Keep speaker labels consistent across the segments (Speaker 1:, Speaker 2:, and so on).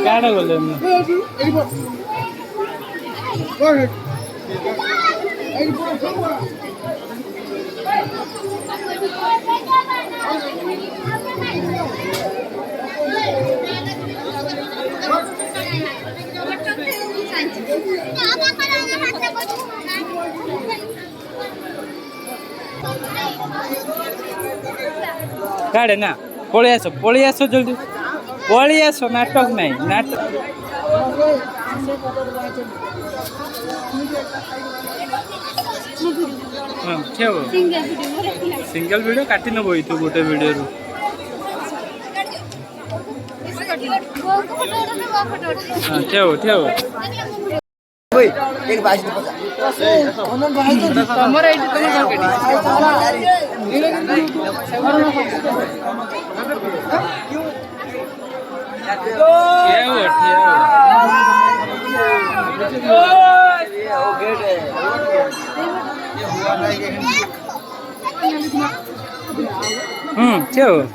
Speaker 1: କାଡେ ଗଲେ काड़े ना पलि आस जल्दी पलि आस नाटक नहीं नाटक सिंगल वीडियो काटी नब तू गोटे वीडियो ठेव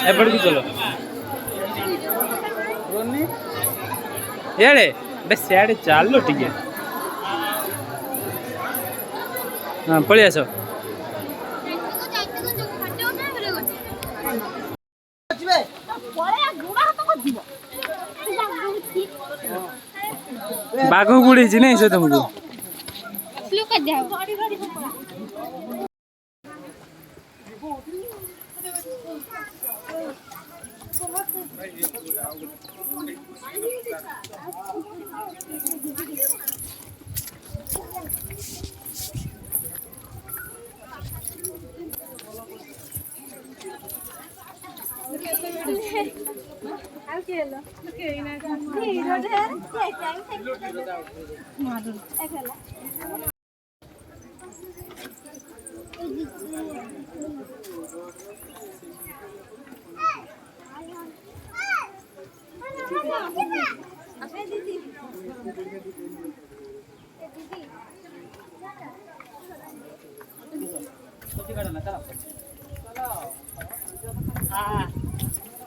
Speaker 1: एपड़ भी चलो यारे बस यारे चलो ठीक है हाँ पलि आस बाघ गुड़ी नहीं से तुमको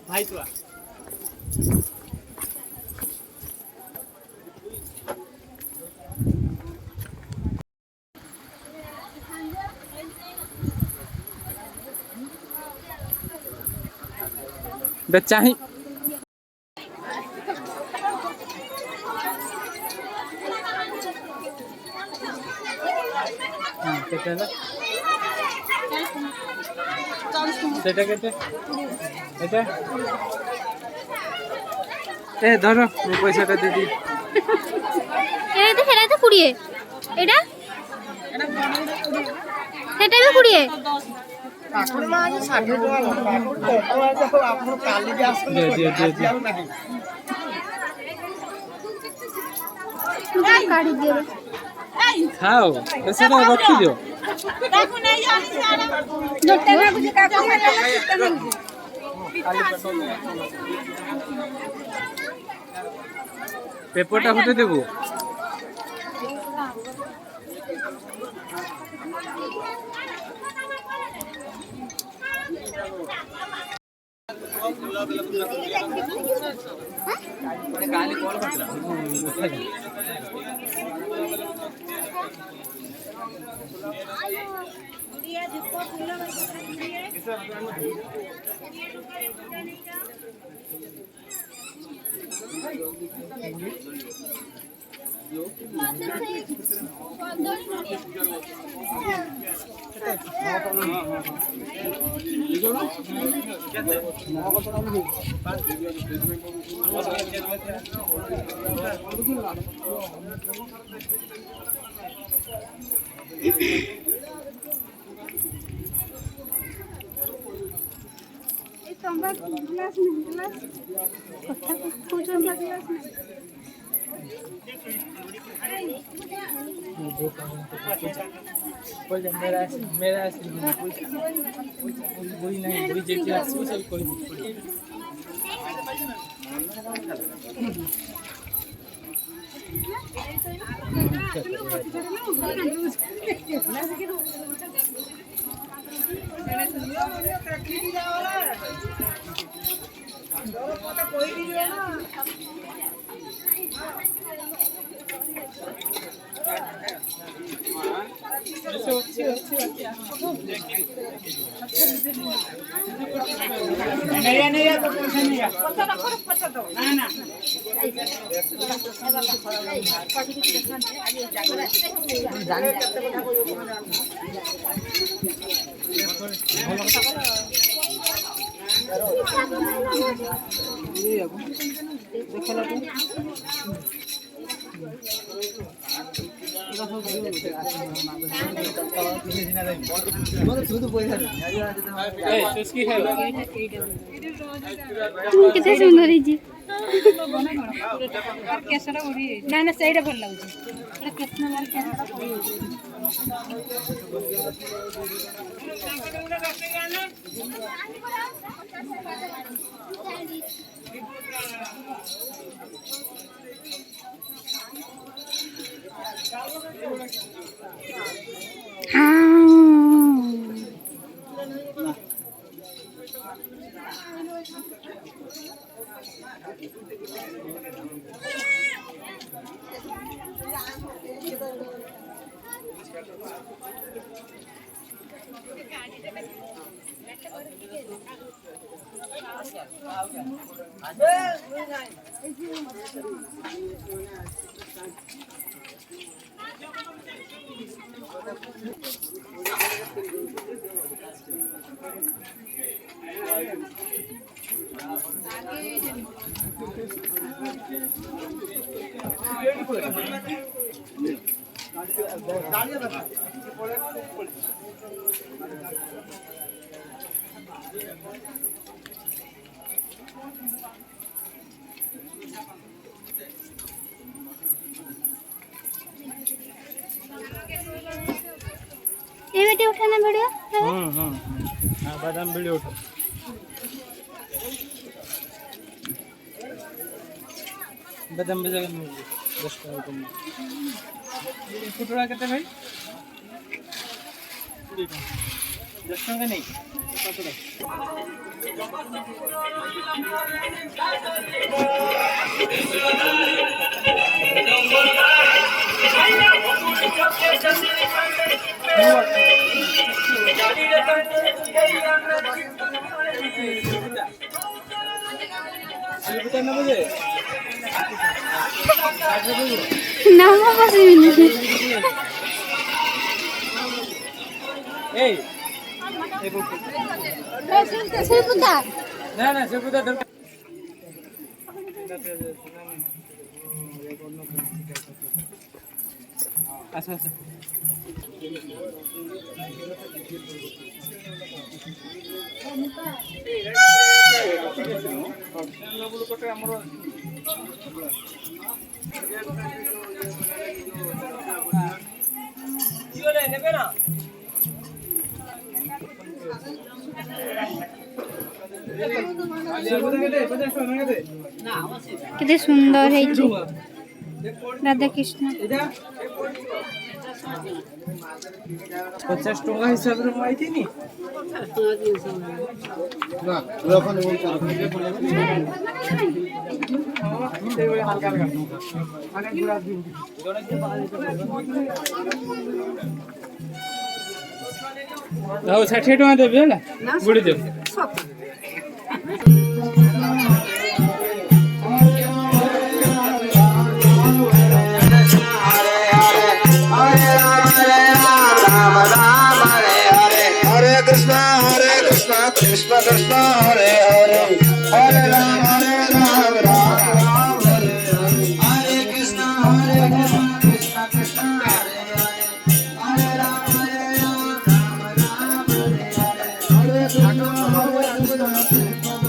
Speaker 1: भाई तो बच्चा ही सेटा केते एटा ए धरो मो पैसा टा देदी
Speaker 2: एटा तो 20 एटा सेटा भी 20
Speaker 3: आपण मा 60 टका आपण काली भी आस दे नाही
Speaker 2: काढी दियो
Speaker 1: खाओ पैसा टा रखी दियो
Speaker 2: काकू नहीं जानी सारा जोटे ना बुझी काकू खाला चिकन
Speaker 1: पेपर टा हटे देबो काली कॉल करला गुड़िया जिसको फूल
Speaker 2: ତମ୍ବା ଗ୍ଲାସ ନାହିଁ ଗ୍ଲାସ କଥା କହୁଛନ୍ତି ଗ୍ଲାସ ନାହିଁ
Speaker 1: मेरा कोई नहीं कोई जेठी आसो सब कोई
Speaker 2: କେତେ ସୁନ୍ଦର ହେଇଛି ନା ନା ସେଇଟା ଭଲ ଲାଗୁଛି ये बेटे उठाना वीडियो
Speaker 1: बादाम वीडियो उठो बादाम बजा 10 टका फुटड़ा केते भाई 10 टका नहीं
Speaker 2: नाम बस
Speaker 1: ना ना से पुता दरकार अच्छा अच्छा
Speaker 2: केते सुंदर है राधा कृष्ण
Speaker 1: 50 टका हिसाब रे माइती नी
Speaker 3: ना रखन वो हल्का हल्का माने पूरा
Speaker 1: ଆଉ 60 ଟଙ୍କା ଦେବି ହେଲା ଗୁଡ଼ି ଦେବି
Speaker 3: Krishna Krishna Hare Hare Hare Ram Ram Ram Hare Hare Hare Krishna Krishna Krishna Hare Hare Hare Ram Ram Ram Hare Hare Hare Krishna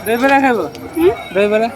Speaker 1: ଦହିବରା ଖାଇବ ଦହିବରା